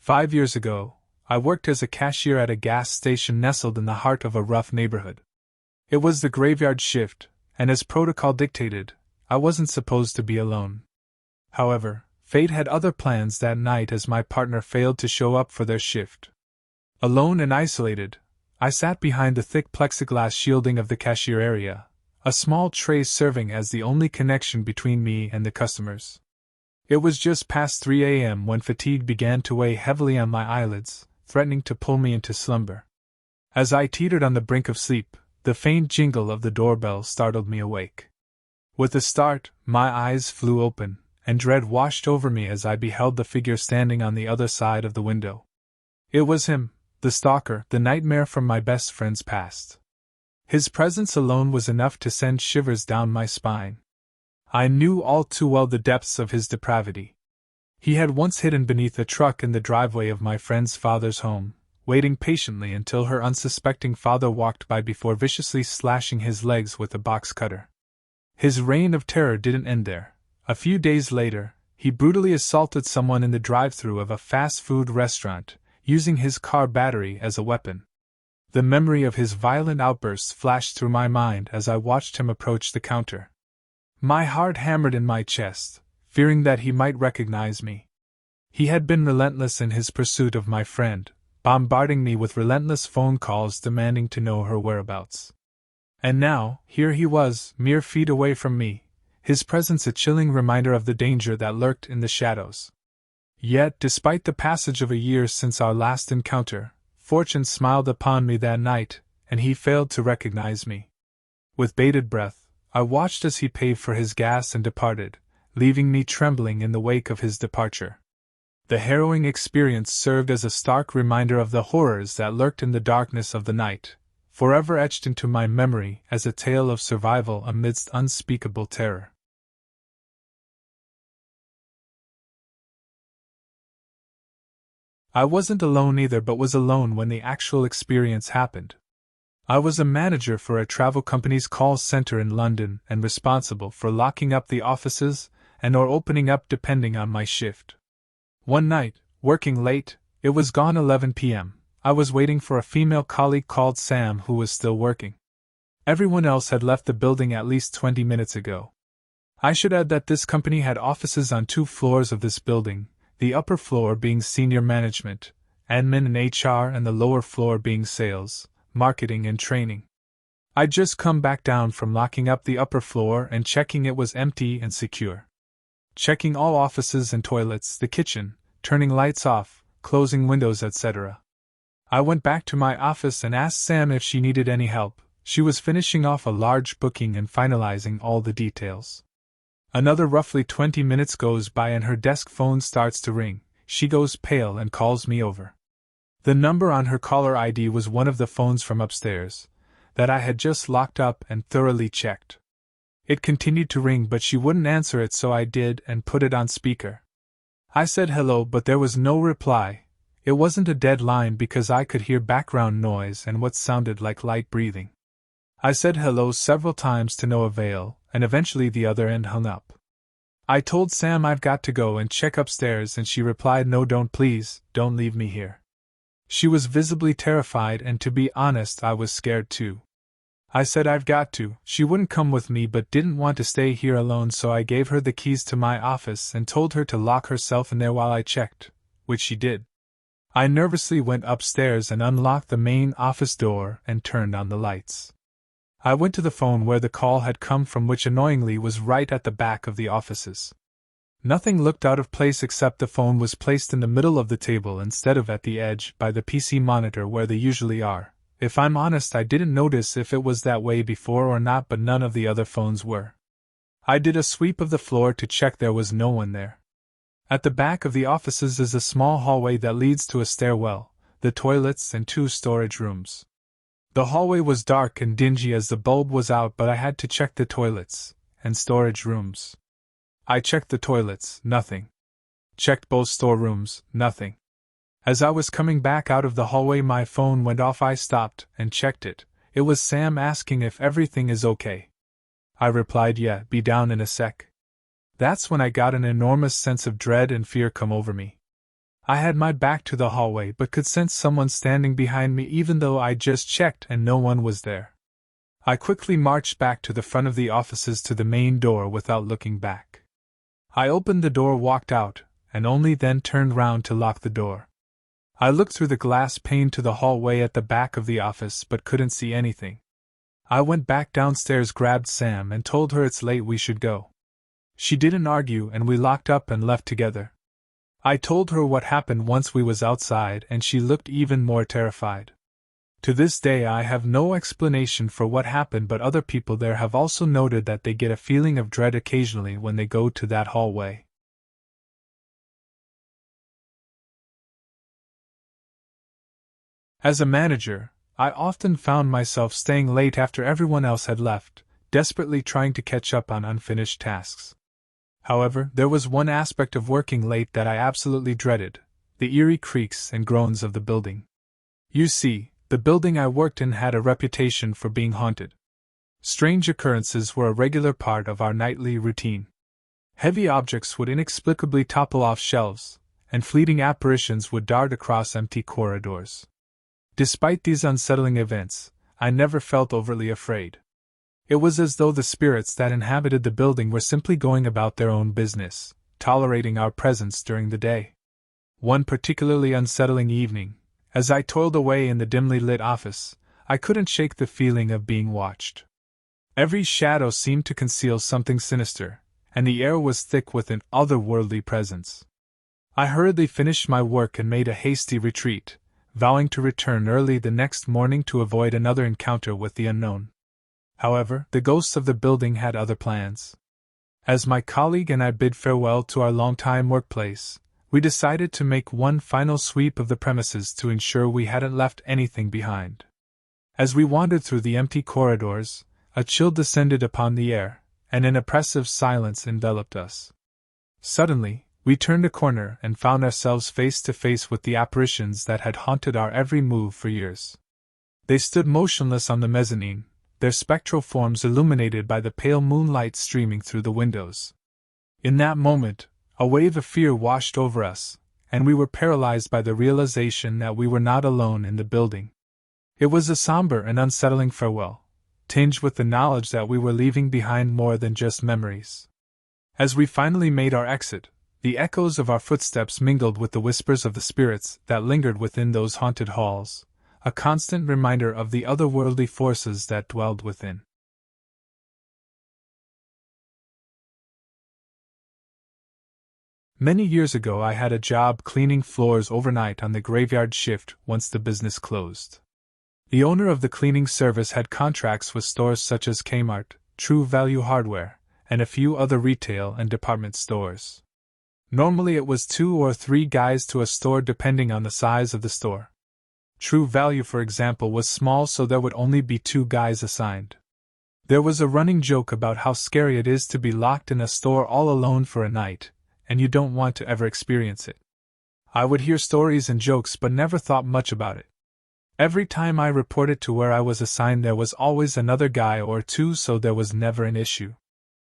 5 years ago, I worked as a cashier at a gas station nestled in the heart of a rough neighborhood. It was the graveyard shift, and as protocol dictated, I wasn't supposed to be alone. However, fate had other plans that night as my partner failed to show up for their shift. Alone and isolated, I sat behind the thick plexiglass shielding of the cashier area, a small tray serving as the only connection between me and the customers. It was just past 3 a.m. when fatigue began to weigh heavily on my eyelids, threatening to pull me into slumber. As I teetered on the brink of sleep, the faint jingle of the doorbell startled me awake. With a start, my eyes flew open, and dread washed over me as I beheld the figure standing on the other side of the window. It was him, the stalker, the nightmare from my best friend's past. His presence alone was enough to send shivers down my spine. I knew all too well the depths of his depravity. He had once hidden beneath a truck in the driveway of my friend's father's home, waiting patiently until her unsuspecting father walked by before viciously slashing his legs with a box cutter. His reign of terror didn't end there. A few days later, he brutally assaulted someone in the drive-thru of a fast food restaurant, using his car battery as a weapon. The memory of his violent outbursts flashed through my mind as I watched him approach the counter. My heart hammered in my chest, fearing that he might recognize me. He had been relentless in his pursuit of my friend, bombarding me with relentless phone calls demanding to know her whereabouts. And now, here he was, mere feet away from me, his presence a chilling reminder of the danger that lurked in the shadows. Yet, despite the passage of a year since our last encounter, fortune smiled upon me that night, and he failed to recognize me. With bated breath, I watched as he paid for his gas and departed, leaving me trembling in the wake of his departure. The harrowing experience served as a stark reminder of the horrors that lurked in the darkness of the night, forever etched into my memory as a tale of survival amidst unspeakable terror. I wasn't alone either, but was alone when the actual experience happened. I was a manager for a travel company's call center in London and responsible for locking up the offices and or opening up depending on my shift. One night, working late, it was gone 11 p.m., I was waiting for a female colleague called Sam who was still working. Everyone else had left the building at least 20 minutes ago. I should add that this company had offices on 2 floors of this building, the upper floor being senior management, admin and HR, and the lower floor being sales, marketing and training. I'd just come back down from locking up the upper floor and checking it was empty and secure. Checking all offices and toilets, the kitchen, turning lights off, closing windows, etc. I went back to my office and asked Sam if she needed any help. She was finishing off a large booking and finalizing all the details. Another roughly 20 minutes goes by and her desk phone starts to ring. She goes pale and calls me over. The number on her caller ID was one of the phones from upstairs, that I had just locked up and thoroughly checked. It continued to ring, but she wouldn't answer it, so I did and put it on speaker. I said hello, but there was no reply. It wasn't a dead line because I could hear background noise and what sounded like light breathing. I said hello several times to no avail, and eventually the other end hung up. I told Sam I've got to go and check upstairs, and she replied, "No, please, don't leave me here." She was visibly terrified, and to be honest, I was scared too. I said I've got to. She wouldn't come with me but didn't want to stay here alone, so I gave her the keys to my office and told her to lock herself in there while I checked, which she did. I nervously went upstairs and unlocked the main office door and turned on the lights. I went to the phone where the call had come from, which annoyingly was right at the back of the offices. Nothing looked out of place except the phone was placed in the middle of the table instead of at the edge by the PC monitor where they usually are. If I'm honest, I didn't notice if it was that way before or not, but none of the other phones were. I did a sweep of the floor to check there was no one there. At the back of the offices is a small hallway that leads to a stairwell, the toilets, and 2 storage rooms. The hallway was dark and dingy as the bulb was out, but I had to check the toilets and storage rooms. I checked the toilets, nothing. Checked both storerooms, nothing. As I was coming back out of the hallway, my phone went off. I stopped and checked it. It was Sam asking if everything is okay. I replied, "Yeah, be down in a sec." That's when I got an enormous sense of dread and fear come over me. I had my back to the hallway but could sense someone standing behind me even though I just checked and no one was there. I quickly marched back to the front of the offices to the main door without looking back. I opened the door, walked out, and only then turned round to lock the door. I looked through the glass pane to the hallway at the back of the office but couldn't see anything. I went back downstairs, grabbed Sam, and told her it's late, we should go. She didn't argue and we locked up and left together. I told her what happened once we was outside and she looked even more terrified. To this day I have no explanation for what happened, but other people there have also noted that they get a feeling of dread occasionally when they go to that hallway. As a manager, I often found myself staying late after everyone else had left, desperately trying to catch up on unfinished tasks. However, there was one aspect of working late that I absolutely dreaded: the eerie creaks and groans of the building. You see, the building I worked in had a reputation for being haunted. Strange occurrences were a regular part of our nightly routine. Heavy objects would inexplicably topple off shelves, and fleeting apparitions would dart across empty corridors. Despite these unsettling events, I never felt overtly afraid. It was as though the spirits that inhabited the building were simply going about their own business, tolerating our presence during the day. One particularly unsettling evening, as I toiled away in the dimly lit office, I couldn't shake the feeling of being watched. Every shadow seemed to conceal something sinister, and the air was thick with an otherworldly presence. I hurriedly finished my work and made a hasty retreat, vowing to return early the next morning to avoid another encounter with the unknown. However, the ghosts of the building had other plans. As my colleague and I bid farewell to our long-time workplace, we decided to make one final sweep of the premises to ensure we hadn't left anything behind. As we wandered through the empty corridors, a chill descended upon the air, and an oppressive silence enveloped us. Suddenly, we turned a corner and found ourselves face to face with the apparitions that had haunted our every move for years. They stood motionless on the mezzanine, their spectral forms illuminated by the pale moonlight streaming through the windows. In that moment, a wave of fear washed over us, and we were paralyzed by the realization that we were not alone in the building. It was a somber and unsettling farewell, tinged with the knowledge that we were leaving behind more than just memories. As we finally made our exit, the echoes of our footsteps mingled with the whispers of the spirits that lingered within those haunted halls, a constant reminder of the otherworldly forces that dwelled within. Many years ago I had a job cleaning floors overnight on the graveyard shift once the business closed. The owner of the cleaning service had contracts with stores such as Kmart, True Value Hardware, and a few other retail and department stores. Normally it was 2 or 3 guys to a store depending on the size of the store. True Value, for example, was small, so there would only be 2 guys assigned. There was a running joke about how scary it is to be locked in a store all alone for a night, and you don't want to ever experience it. I would hear stories and jokes but never thought much about it. Every time I reported to where I was assigned there was always another guy or 2, so there was never an issue.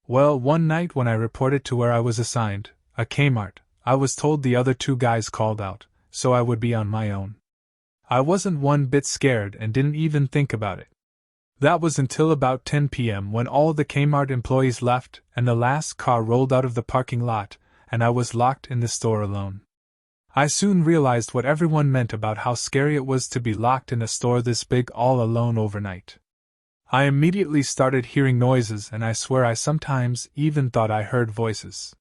Well, one night when I reported to where I was assigned, a Kmart, I was told the other 2 guys called out, so I would be on my own. I wasn't one bit scared and didn't even think about it. That was until about 10 p.m. when all the Kmart employees left and the last car rolled out of the parking lot, and I was locked in the store alone. I soon realized what everyone meant about how scary it was to be locked in a store this big all alone overnight. I immediately started hearing noises, and I swear I sometimes even thought I heard voices.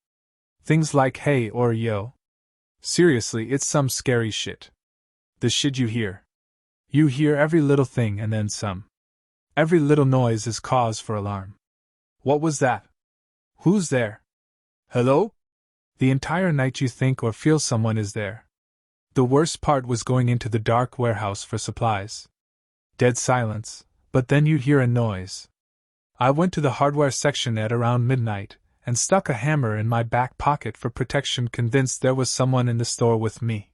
Things like hey or yo. Seriously, it's some scary shit. The shit you hear. You hear every little thing and then some. Every little noise is cause for alarm. What was that? Who's there? Hello? The entire night you think or feel someone is there. The worst part was going into the dark warehouse for supplies. Dead silence, but then you'd hear a noise. I went to the hardware section at around midnight, and stuck a hammer in my back pocket for protection, convinced there was someone in the store with me.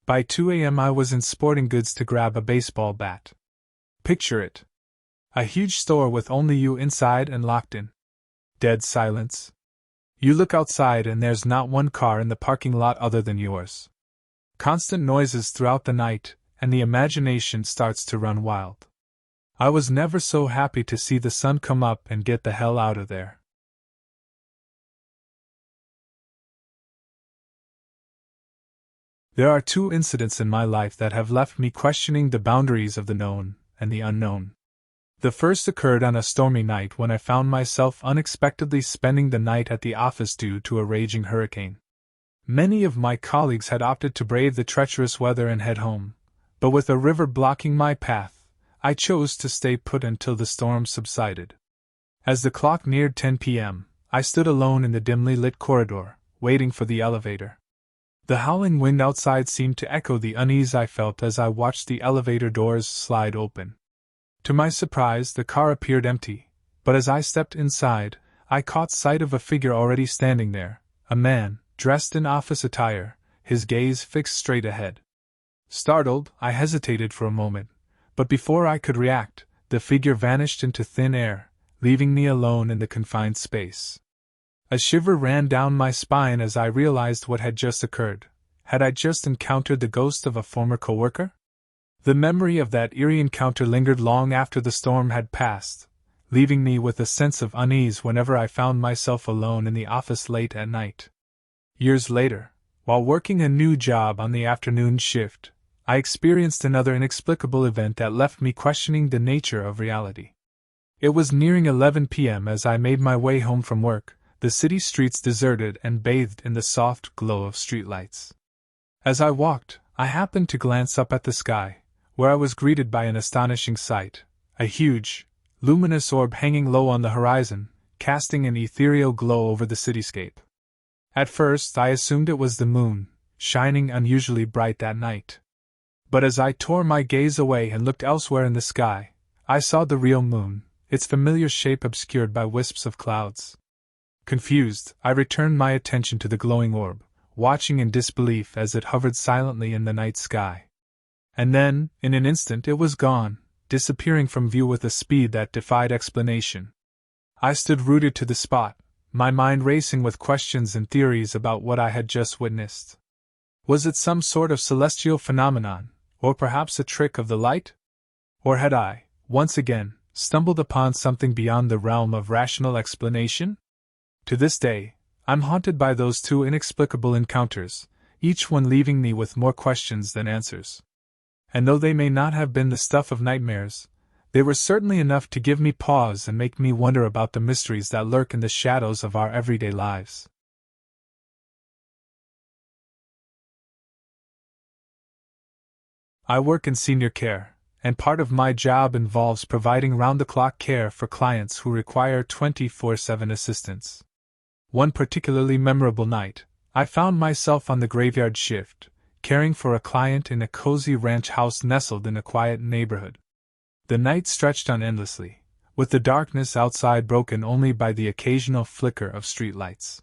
By 2 a.m. I was in sporting goods to grab a baseball bat. Picture it. A huge store with only you inside and locked in. Dead silence. You look outside and there's not one car in the parking lot other than yours. Constant noises throughout the night, and the imagination starts to run wild. I was never so happy to see the sun come up and get the hell out of there. There are two incidents in my life that have left me questioning the boundaries of the known and the unknown. The first occurred on a stormy night when I found myself unexpectedly spending the night at the office due to a raging hurricane. Many of my colleagues had opted to brave the treacherous weather and head home, but with a river blocking my path, I chose to stay put until the storm subsided. As the clock neared 10 p.m., I stood alone in the dimly lit corridor, waiting for the elevator. The howling wind outside seemed to echo the unease I felt as I watched the elevator doors slide open. To my surprise, the car appeared empty, but as I stepped inside, I caught sight of a figure already standing there, a man, dressed in office attire, his gaze fixed straight ahead. Startled, I hesitated for a moment, but before I could react, the figure vanished into thin air, leaving me alone in the confined space. A shiver ran down my spine as I realized what had just occurred. Had I just encountered the ghost of a former coworker? The memory of that eerie encounter lingered long after the storm had passed, leaving me with a sense of unease whenever I found myself alone in the office late at night. Years later, while working a new job on the afternoon shift, I experienced another inexplicable event that left me questioning the nature of reality. It was nearing 11 p.m. as I made my way home from work, the city streets deserted and bathed in the soft glow of streetlights. As I walked, I happened to glance up at the sky, where I was greeted by an astonishing sight, a huge, luminous orb hanging low on the horizon, casting an ethereal glow over the cityscape. At first I assumed it was the moon, shining unusually bright that night. But as I tore my gaze away and looked elsewhere in the sky, I saw the real moon, its familiar shape obscured by wisps of clouds. Confused, I returned my attention to the glowing orb, watching in disbelief as it hovered silently in the night sky. And then, in an instant, it was gone, disappearing from view with a speed that defied explanation. I stood rooted to the spot, my mind racing with questions and theories about what I had just witnessed. Was it some sort of celestial phenomenon, or perhaps a trick of the light? Or had I, once again, stumbled upon something beyond the realm of rational explanation? To this day, I'm haunted by those two inexplicable encounters, each one leaving me with more questions than answers. And though they may not have been the stuff of nightmares, they were certainly enough to give me pause and make me wonder about the mysteries that lurk in the shadows of our everyday lives. I work in senior care, and part of my job involves providing round-the-clock care for clients who require 24/7 assistance. One particularly memorable night, I found myself on the graveyard shift, caring for a client in a cozy ranch house nestled in a quiet neighborhood. The night stretched on endlessly, with the darkness outside broken only by the occasional flicker of streetlights.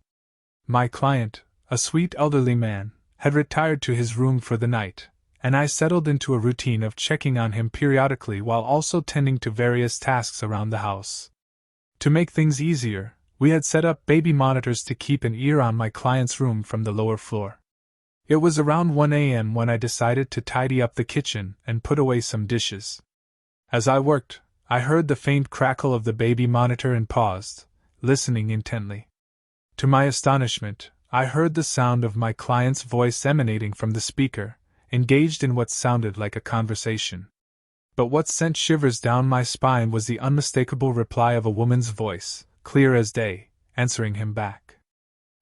My client, a sweet elderly man, had retired to his room for the night, and I settled into a routine of checking on him periodically while also tending to various tasks around the house. To make things easier, we had set up baby monitors to keep an ear on my client's room from the lower floor. It was around 1 a.m. when I decided to tidy up the kitchen and put away some dishes. As I worked, I heard the faint crackle of the baby monitor and paused, listening intently. To my astonishment, I heard the sound of my client's voice emanating from the speaker, engaged in what sounded like a conversation. But what sent shivers down my spine was the unmistakable reply of a woman's voice, clear as day, answering him back.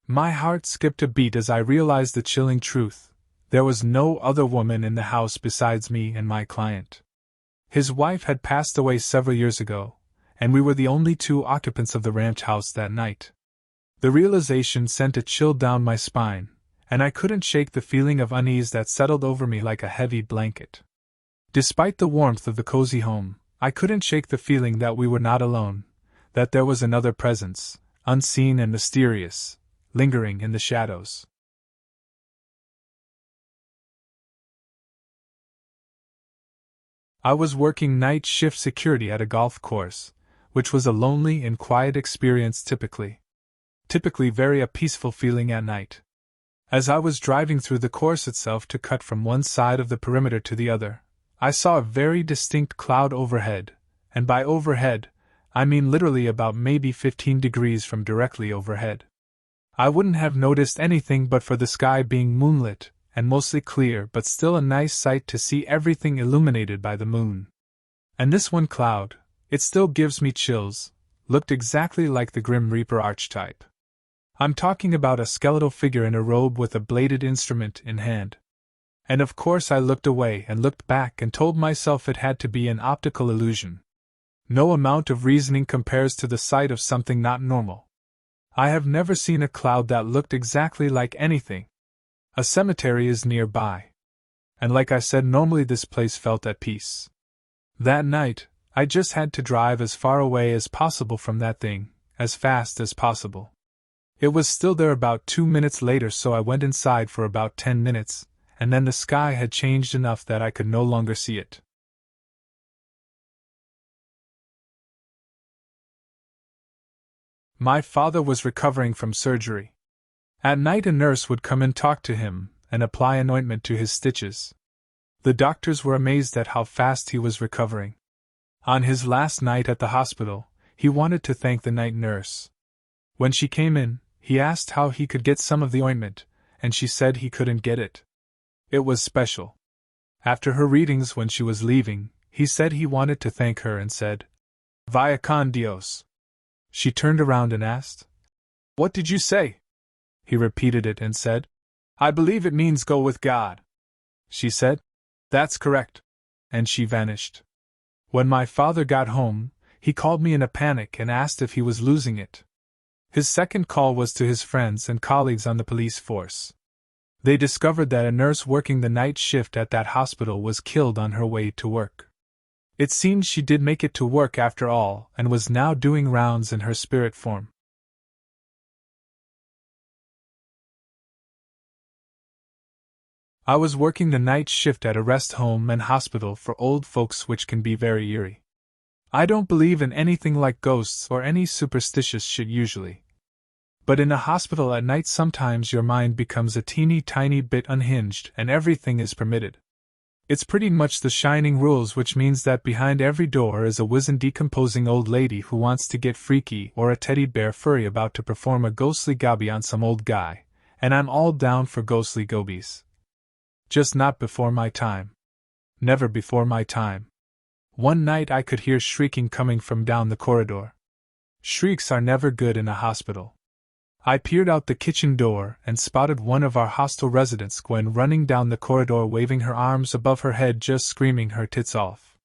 My heart skipped a beat as I realized the chilling truth. There was no other woman in the house besides me and my client. His wife had passed away several years ago, and we were the only two occupants of the ranch house that night. The realization sent a chill down my spine, and I couldn't shake the feeling of unease that settled over me like a heavy blanket. Despite the warmth of the cozy home, I couldn't shake the feeling that we were not alone, that there was another presence, unseen and mysterious, lingering in the shadows. I was working night shift security at a golf course, which was a lonely and quiet experience typically very a peaceful feeling at night. As I was driving through the course itself to cut from one side of the perimeter to the other, I saw a very distinct cloud overhead, and by overhead, I mean literally about maybe 15 degrees from directly overhead. I wouldn't have noticed anything but for the sky being moonlit, and mostly clear, but still a nice sight to see everything illuminated by the moon. And this one cloud, it still gives me chills, looked exactly like the Grim Reaper archetype. I'm talking about a skeletal figure in a robe with a bladed instrument in hand. And of course I looked away and looked back and told myself it had to be an optical illusion. No amount of reasoning compares to the sight of something not normal. I have never seen a cloud that looked exactly like anything. A cemetery is nearby. And like I said, normally this place felt at peace. That night, I just had to drive as far away as possible from that thing, as fast as possible. It was still there about 2 minutes later, so I went inside for about 10 minutes, and then the sky had changed enough that I could no longer see it. My father was recovering from surgery. At night a nurse would come and talk to him, and apply an ointment to his stitches. The doctors were amazed at how fast he was recovering. On his last night at the hospital, he wanted to thank the night nurse. When she came in, he asked how he could get some of the ointment, and she said he couldn't get it. It was special. After her readings when she was leaving, he said he wanted to thank her and said, "Vaya con Dios." She turned around and asked, "What did you say?" He repeated it and said, "I believe it means go with God." She said, "That's correct." And she vanished. When my father got home, he called me in a panic and asked if he was losing it. His second call was to his friends and colleagues on the police force. They discovered that a nurse working the night shift at that hospital was killed on her way to work. It seemed she did make it to work after all and was now doing rounds in her spirit form. I was working the night shift at a rest home and hospital for old folks, which can be very eerie. I don't believe in anything like ghosts or any superstitious shit usually. But in a hospital at night sometimes your mind becomes a teeny tiny bit unhinged and everything is permitted. It's pretty much the Shining rules, which means that behind every door is a wizened decomposing old lady who wants to get freaky, or a teddy bear furry about to perform a ghostly gobby on some old guy, and I'm all down for ghostly gobies. Just not before my time. Never before my time. One night I could hear shrieking coming from down the corridor. Shrieks are never good in a hospital. I peered out the kitchen door and spotted one of our hostel residents, Gwen, running down the corridor waving her arms above her head, just screaming her tits off.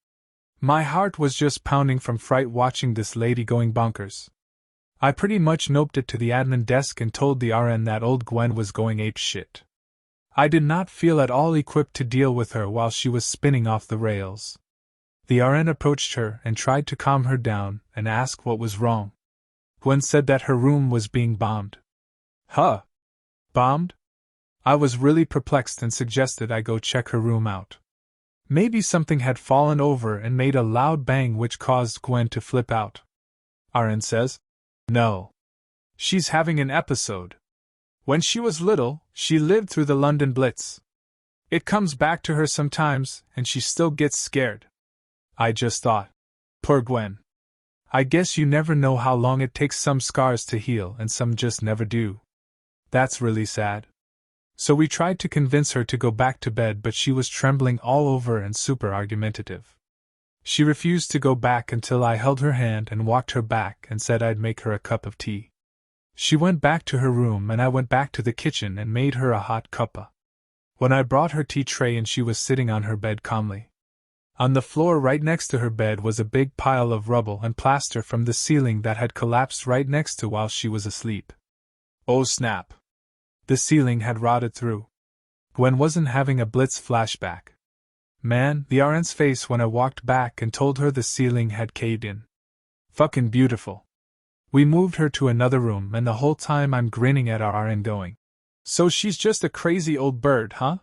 My heart was just pounding from fright watching this lady going bonkers. I pretty much noped it to the admin desk and told the RN that old Gwen was going ape shit. I did not feel at all equipped to deal with her while she was spinning off the rails. The RN approached her and tried to calm her down and ask what was wrong. Gwen said that her room was being bombed. Huh? Bombed? I was really perplexed and suggested I go check her room out. Maybe something had fallen over and made a loud bang which caused Gwen to flip out. RN says, "No. She's having an episode. When she was little, she lived through the London Blitz. It comes back to her sometimes, and she still gets scared." I just thought, poor Gwen. I guess you never know how long it takes some scars to heal, and some just never do. That's really sad. So we tried to convince her to go back to bed, but she was trembling all over and super argumentative. She refused to go back until I held her hand and walked her back and said I'd make her a cup of tea. She went back to her room and I went back to the kitchen and made her a hot cuppa. When I brought her tea tray and she was sitting on her bed calmly. On the floor right next to her bed was a big pile of rubble and plaster from the ceiling that had collapsed right next to while she was asleep. Oh snap! The ceiling had rotted through. Gwen wasn't having a blitz flashback. Man, the RN's face when I walked back and told her the ceiling had caved in. Fucking beautiful. We moved her to another room and the whole time I'm grinning at our RN going, "So she's just a crazy old bird, huh?